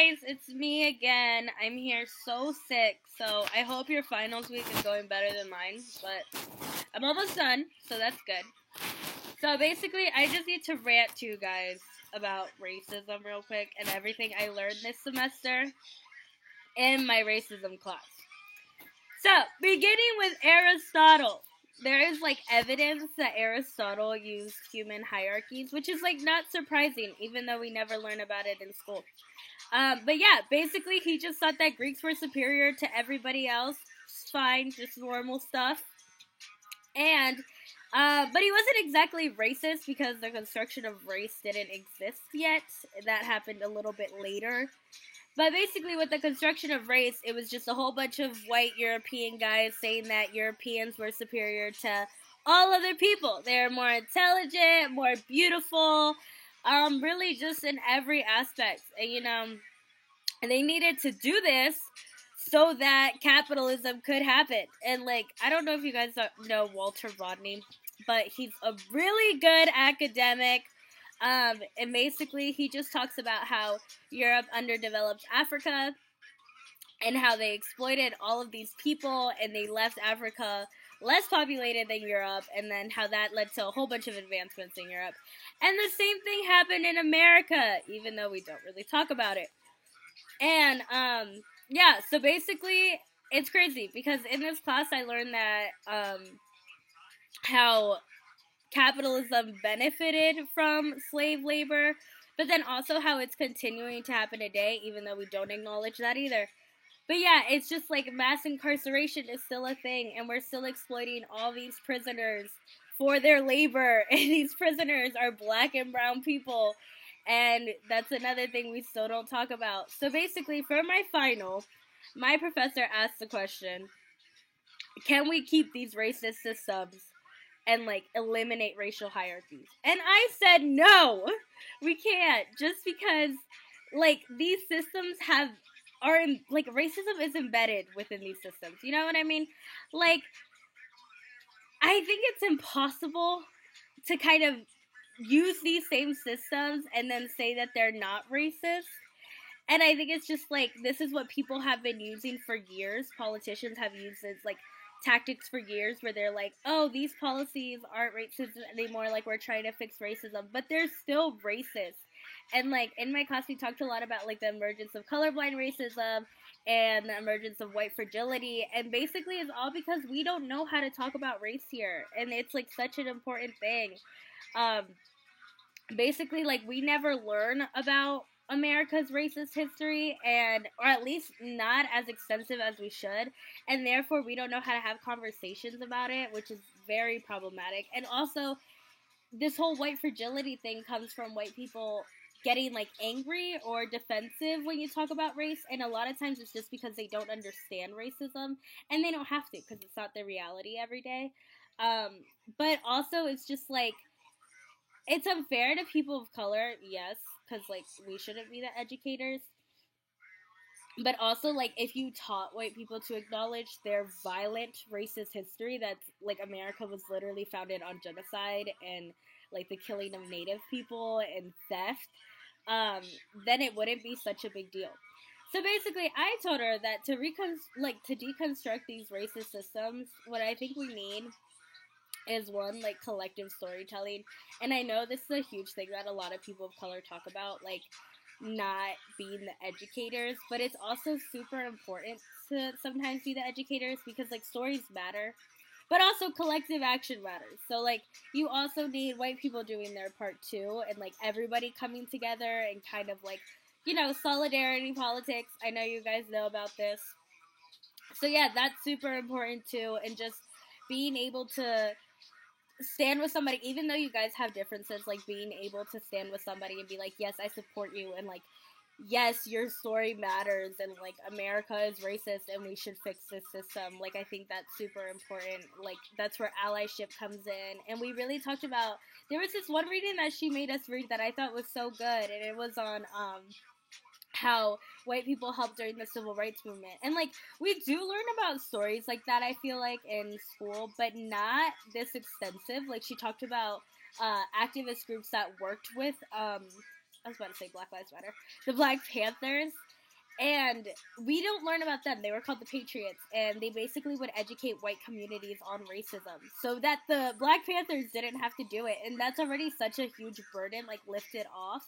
guys, it's me again. I'm here so sick, so I hope your finals week is going better than mine, but I'm almost done, so that's good. So basically, I just need to rant to you guys about racism real quick and everything I learned this semester in my racism class. So, beginning with Aristotle. There is evidence that Aristotle used human hierarchies, which is not surprising, even though we never learn about it in school. But yeah, basically he just thought that Greeks were superior to everybody else. It's fine, just normal stuff. And but he wasn't exactly racist because the construction of race didn't exist yet. That happened a little bit later. But basically, with the construction of race, it was just a whole bunch of white European guys saying that Europeans were superior to all other people. They're more intelligent, more beautiful, really just in every aspect. And they needed to do this so that capitalism could happen. And I don't know if you guys know Walter Rodney, but he's a really good academic. And basically, he just talks about how Europe underdeveloped Africa and how they exploited all of these people and they left Africa less populated than Europe, and then how that led to a whole bunch of advancements in Europe. And the same thing happened in America, even though we don't really talk about it. And, yeah, so basically, it's crazy, because in this class I learned that, how capitalism benefited from slave labor, but then also how it's continuing to happen today, even though we don't acknowledge that either. But yeah, it's just mass incarceration is still a thing, and we're still exploiting all these prisoners for their labor, and these prisoners are black and brown people, and that's another thing we still don't talk about. So basically, for my final, my professor asked the question, can we keep these racist systems and eliminate racial hierarchies? And I said no, we can't, just because these systems racism is embedded within these systems. You know what I mean? I think it's impossible to kind of use these same systems and then say that they're not racist. And I think it's just this is what people have been using for years. Politicians have used this tactics for years, where they're oh, these policies aren't racist anymore, we're trying to fix racism, but they're still racist. And in my class we talked a lot about the emergence of colorblind racism and the emergence of white fragility, and basically it's all because we don't know how to talk about race here, and it's such an important thing. Basically we never learn about America's racist history, or at least not as extensive as we should, and therefore we don't know how to have conversations about it, which is very problematic. And also, this whole white fragility thing comes from white people getting angry or defensive when you talk about race, and a lot of times it's just because they don't understand racism, and they don't have to, because it's not their reality every day. But also it's just it's unfair to people of color, yes, because we shouldn't be the educators. But also, if you taught white people to acknowledge their violent racist history, that's America was literally founded on genocide and the killing of native people and theft, then it wouldn't be such a big deal. So basically, I told her that to deconstruct these racist systems, what I think we need is one, collective storytelling. And I know this is a huge thing that a lot of people of color talk about, not being the educators, but it's also super important to sometimes be the educators, because stories matter, but also collective action matters. So you also need white people doing their part too, and everybody coming together and kind of solidarity politics. I know you guys know about this. So yeah, that's super important too, and just being able to stand with somebody, even though you guys have differences, being able to stand with somebody and be yes, I support you, and yes, your story matters, and America is racist and we should fix this system. I think that's super important. That's where allyship comes in. And we really talked about, there was this one reading that she made us read that I thought was so good, and it was on how white people helped during the civil rights movement. And we do learn about stories like that, I feel in school, but not this extensive. She talked about activist groups that worked with I was about to say Black Lives Matter, the Black Panthers, And we don't learn about them. They were called the Patriots, and they basically would educate white communities on racism so that the Black Panthers didn't have to do it. And that's already such a huge burden, like, lifted off.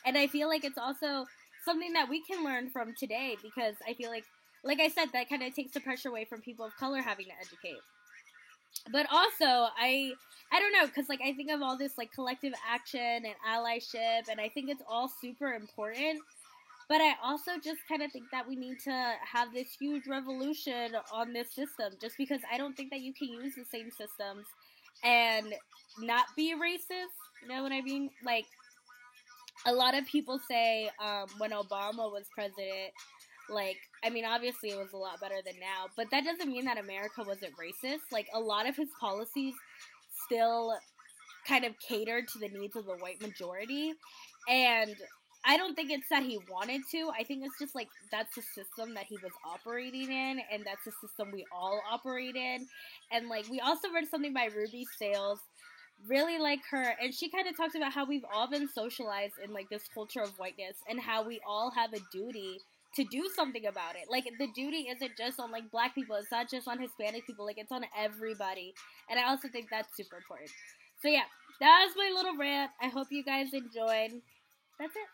And I feel like it's also something that we can learn from today, because I feel like I said, that kind of takes the pressure away from people of color having to educate. But also, I don't know, because, like, I think of all this, like, collective action and allyship, and I think it's all super important. But I also just kind of think that we need to have this huge revolution on this system, just because I don't think that you can use the same systems and not be racist. You know what I mean? Like, a lot of people say when Obama was president, like, I mean, obviously it was a lot better than now, but that doesn't mean that America wasn't racist. Like, a lot of his policies still kind of catered to the needs of the white majority. And I don't think it's that he wanted to. I think it's just like that's the system that he was operating in, and that's the system we all operate in. And like, we also read something by Ruby Sales, really like her, and she kind of talks about how we've all been socialized in like this culture of whiteness, and how we all have a duty to do something about it. Like, the duty isn't just on like Black people, it's not just on Hispanic people, like, it's on everybody. And I also think that's super important. So yeah, that was my little rant. I hope you guys enjoyed. That's it.